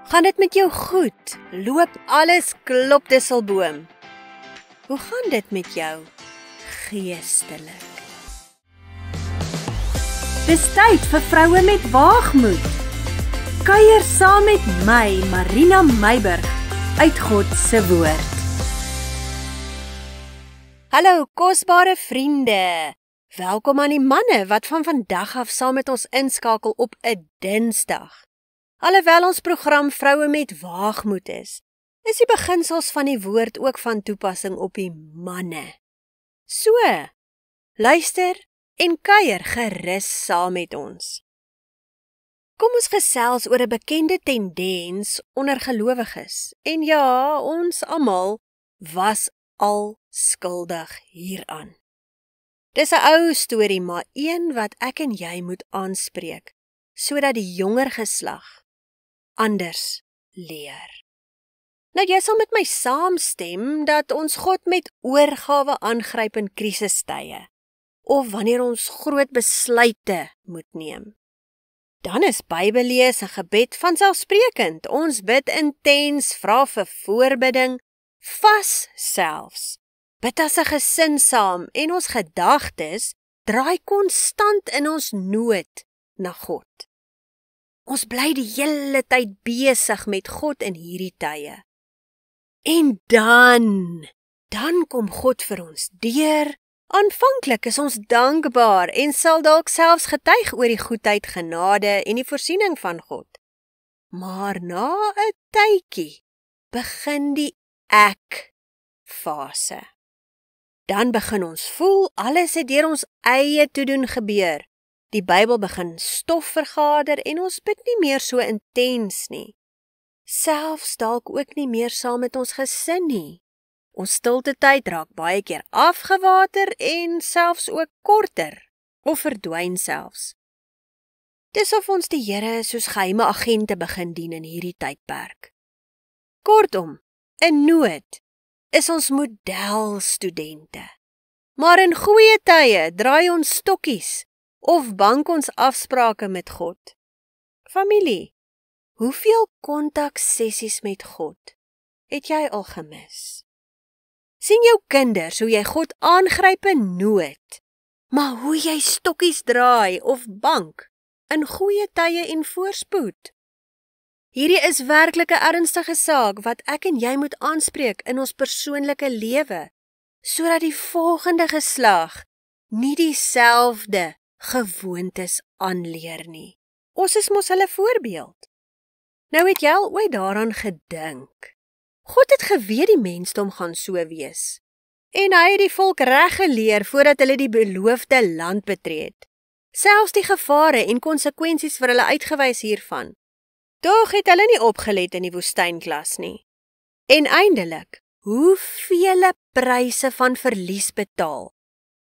Gaan dit met jou goed? Loop alles klop disselboom? Hoe gaan dit met jou geestelik? Dis tyd vir vroue met waagmoed. Kuier saam met my, Marina Meiburg, uit God se woord. Hallo kosbare vriende. Welkom aan die manne wat van vandag af saam met ons inskakel op 'n Dinsdag. Alhoewel ons program Vroue met Waagmoed is die beginsels van die woord ook van toepassing op die manne. So, luister en kuier gerus saam met ons. Kom ons gesels oor 'n bekende tendens onder gelowiges. En ja, ons almal was al skuldig hieraan. Dis 'n ou storie, maar een wat ek en jy moet aanspreek, sodat die jonger geslag anders leer. Nou jy sal met my saamstem dat ons God met oorgawe aangryp in krisistye, of wanneer ons groot besluite moet neem. Dan is Bybellees en gebed vanselfsprekend. Ons bid intens, vra vir voorbidding, vas selfs. Bid as 'n gesin saam en ons gedagtes draai konstant in ons nood na God. Ons bly die hele tyd besig met God in hierdie tye. En dan kom God vir ons deur. Aanvanklik is ons dankbaar en sal dalk selfs getuig oor die goedheid, genade en die voorsiening van God. Maar na 'n tydjie begin die ek-fase. Dan begin ons voel alles het deur ons eie toedoen gebeur. Die Bybel begin stof vergader en ons bid nie meer so intens nie. Selfs dalk ook nie meer saam met ons gesin nie. Ons stilte tyd raak baie keer afgewater en selfs ook korter, of verdwyn selfs. Dis of ons die Here soos geheime agente begin dien in hierdie tydperk. Kortom, in nood is ons modelstudente. Maar in goeie tye draai ons stokkies of bank ons afsprake met God. Familie, hoeveel kontaksessies met God het jy al gemis? Sien jou kinders hoe jy God aangryp in nood, maar hoe jy stokkies draai of bank in goeie tye en voorspoed. Hierdie is werklik 'n ernstige saak wat ek en jy moet aanspreek in ons persoonlike lewe, sodat die volgende geslag nie dieselfde gewoontes aanleer nie. Ons is mos hulle voorbeeld. Nou het jy al ooit daaraan gedink? God het geweet die mensdom gaan so wees. En hy het die volk reg geleer voordat hulle die beloofde land betree het. Selfs die gevare en konsekwensies vir hulle uitgewys hiervan. Tog het hulle nie opgelet in die woestynklas nie. En eindelik, hoeveel pryse van verlies betaal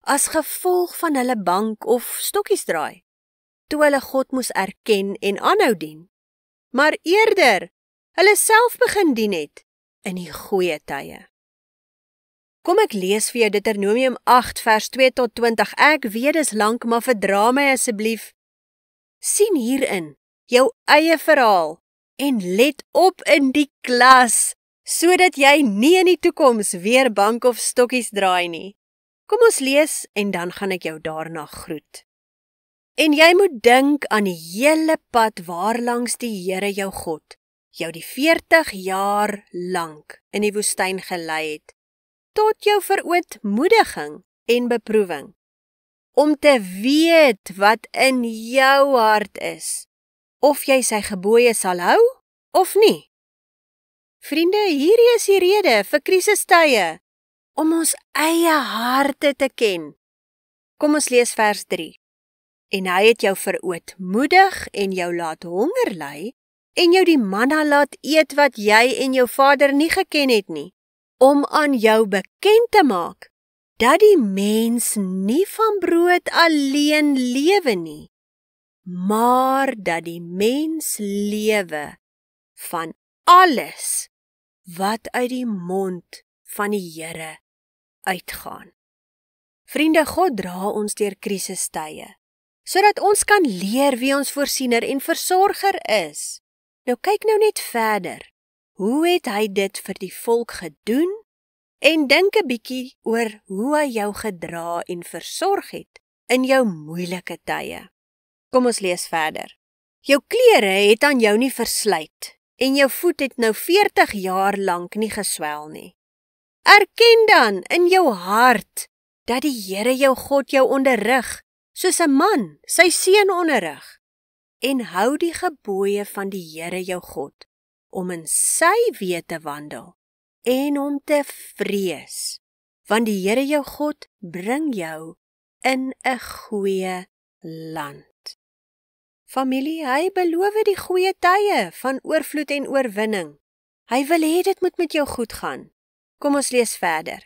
as gevolg van hulle bank of stokkies draai, toe hulle God moes erken en aanhou dien, maar eerder hulle self begin dien het in die goeie tye. Kom ek lees vir jou Deuteronomium 8 vers 2 tot 20, ek weet dis lank, maar verdra my asseblief. Sien hierin jou eie verhaal en let op in die klas, sodat jy nie in die toekoms weer bank of stokkies draai nie. Kom ons lees en dan gaan ek jou daarna groet. En jy moet dink aan die hele pad waarlangs die Here jou God jou die 40 jaar lank in die woestyn gelei het, tot jou verootmoediging en beproewing, om te weet wat in jou hart is, of jy sy gebooie sal hou, of nie. Vriende, hierdie is die rede vir krisistye, om ons eie harte te ken. Kom ons lees vers 3. En hy het jou verootmoedig en jou laat honger ly, en jou die manna laat eet wat jy en jou vader nie geken het nie, om aan jou bekend te maak, dat die mens nie van brood alleen lewe nie, maar dat die mens lewe van alles wat uit die mond van die Here uitgaan. Vriende, God dra ons deur krisistye, sodat ons kan leer wie ons voorsiener en versorger is. Nou kyk nou net verder. Hoe het hy dit vir die volk gedoen? En dink 'n bietjie oor hoe hy jou gedra en versorg het in jou moeilike tye. Kom ons lees verder. Jou klere het aan jou nie verslyt en jou voet het nou 40 jaar lank nie geswel nie. Erken dan in jou hart dat die Here jou God jou onderrig, soos 'n man sy seun onderrig. En hou die gebooie van die Here jou God, om in sy weë te wandel en om te vrees, want die Here jou God bring jou in 'n goeie land. Familie, hy beloof die goeie tye van oorvloed en oorwinning. Hy wil hê dit moet met jou goed gaan. Kom ons lees verder.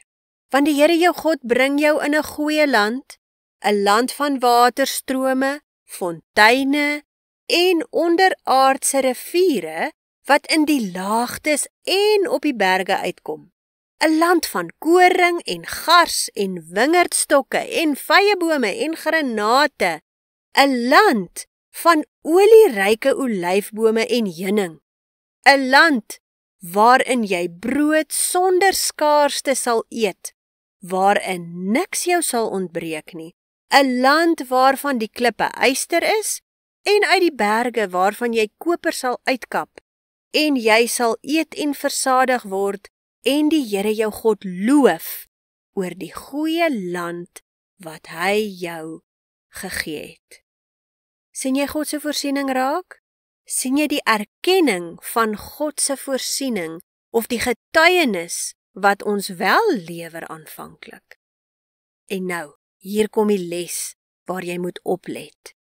Want die Here jou God bring jou in 'n goeie land, 'n land van waterstrome, fonteine en onderaardse riviere wat in die laagtes en op die berge uitkom. 'n Land van koring en gars en wingerdstokke en vyebome en granate. 'n Land van olieryke olyfbome en heuning. 'n Land waarin jy brood sonder skaarste sal eet, waarin niks jou sal ontbreek nie. 'n Land waarvan die klippe yster is en uit die berge waarvan jy koper sal uitkap. En jy sal eet en versadig word en die Here jou God loof oor die goeie land wat hy jou gegee het. Sien jy God se voorsiening raak? Sien jy die erkenning van God se voorsiening of die getuienis wat ons wel lewer aanvanklik? En nou, hier kom die les waar jy moet oplet.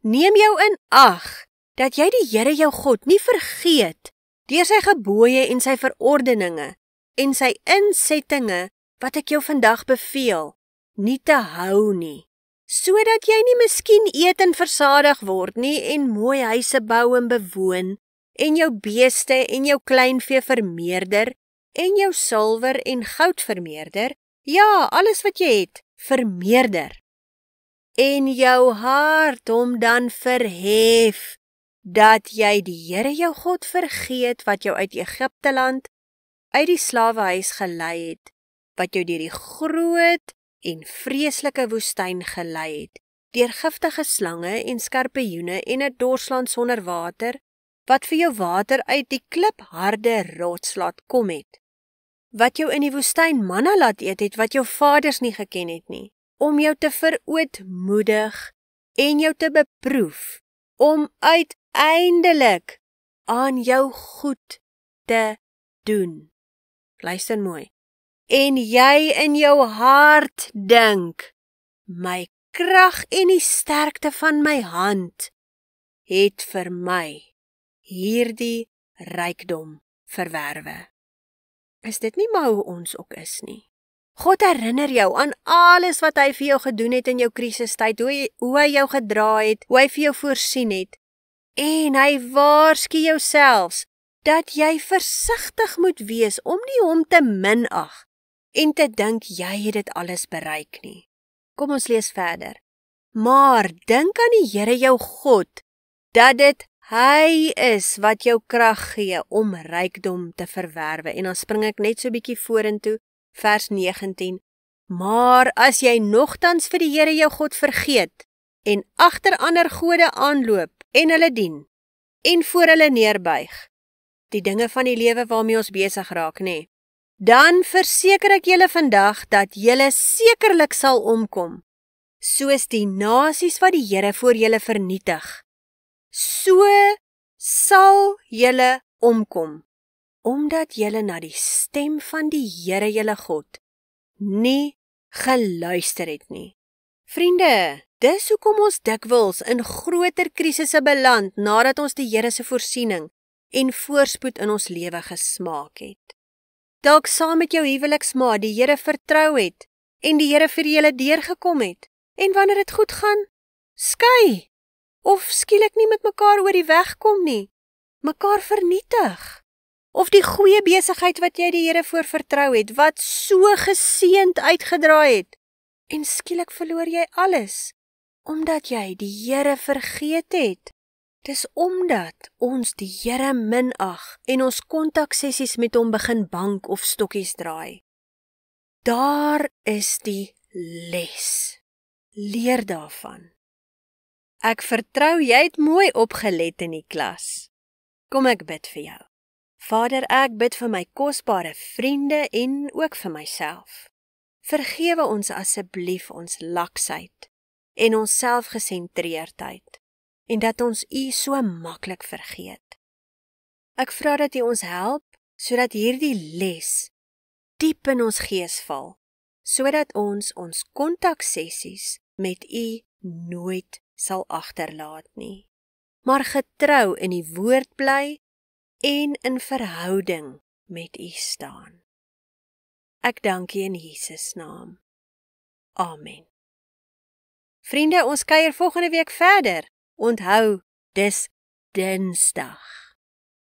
Neem jou in ag dat jy die Here jou God nie vergeet deur sy gebooie en sy verordeninge en sy insettinge wat ek jou vandag beveel, nie te hou nie, sodat jy nie miskien eet en versadig word nie en mooi huise bou en bewoon en jou beeste en jou kleinvee vermeerder en jou silwer en goud vermeerder, ja, alles wat jy het, vermeerder. En jou hart hom dan verhef, dat jy die Here jou God vergeet wat jou uit Egipte land, uit die slawehuis gelei het, wat jou deur die groot en vreeslike woestyn gelei het, deur giftige slange en skorpioene en 'n dorsland sonder water, wat vir jou water uit die klipharde rots laat kom het, wat jou in die woestyn manna laat eet het, wat jou vaders nie geken het nie, om jou te verootmoedig en jou te beproef, om uiteindelik aan jou goed te doen. Luister mooi. En jy in jou hart dink, my krag en die sterkte van my hand het vir my hierdie rykdom verwerwe. Is dit nie maar hoe ons ook is nie? God herinner jou aan alles wat hy vir jou gedoen het in jou krisistyd, hoe hy jou gedra het, hoe hy vir jou voorsien het. En hy waarsku jou selfs dat jy versigtig moet wees om nie hom te minag en te dink jy het dit alles bereik nie. Kom ons lees verder. Maar dink aan die Here jou God, dat dit hy is wat jou krag gee om rykdom te verwerwe. En dan spring ek net so bietjie vorentoe, vers 19. Maar as jy nogtans vir die Here jou God vergeet en agter ander gode aanloop en hulle dien en voor hulle neerbuig, die dinge van die lewe waarmee ons besig raak, nê? Dan verseker ek julle vandag dat julle sekerlik sal omkom, soos die nasies wat die Here voor julle vernietig. So sal julle omkom, omdat julle na die stem van die Here julle God nie geluister het nie. Vriende, dis hoekom ons dikwels in groter krisisse beland nadat ons die Here se voorsiening en voorspoed in ons lewe gesmaak het. Dalk saam met jou huweliksmaat die Here vertrou het en die Here vir julle deurgekom het. En wanneer dit goed gaan, skei of skielik nie met mekaar oor die weg kom nie, mekaar vernietig. Of die goeie besigheid wat jy die Here voor vertrou het, wat so geseënd uitgedraai het, en skielik verloor jy alles, omdat jy die Here vergeet het. Dis omdat ons die Here minag en ons kontaksessies met hom begin bank of stokkies draai. Daar is die les. Leer daarvan. Ek vertrou jy het mooi opgelet in die klas. Kom ek bid vir jou. Vader, ek bid vir my kosbare vriende en ook vir myself. Vergewe ons asseblief ons laksheid en ons selfgesentreerdheid en dat ons U so maklik vergeet. Ek vra dat U ons help sodat hierdie les diep in ons gees val, sodat ons kontaksessies met U nooit sal agterlaat nie, maar getrou in die woord bly en in verhouding met U staan. Ek dank U in Jesus naam. Amen. Vriende, ons kuier volgende week verder. Onthou, dis Dinsdag.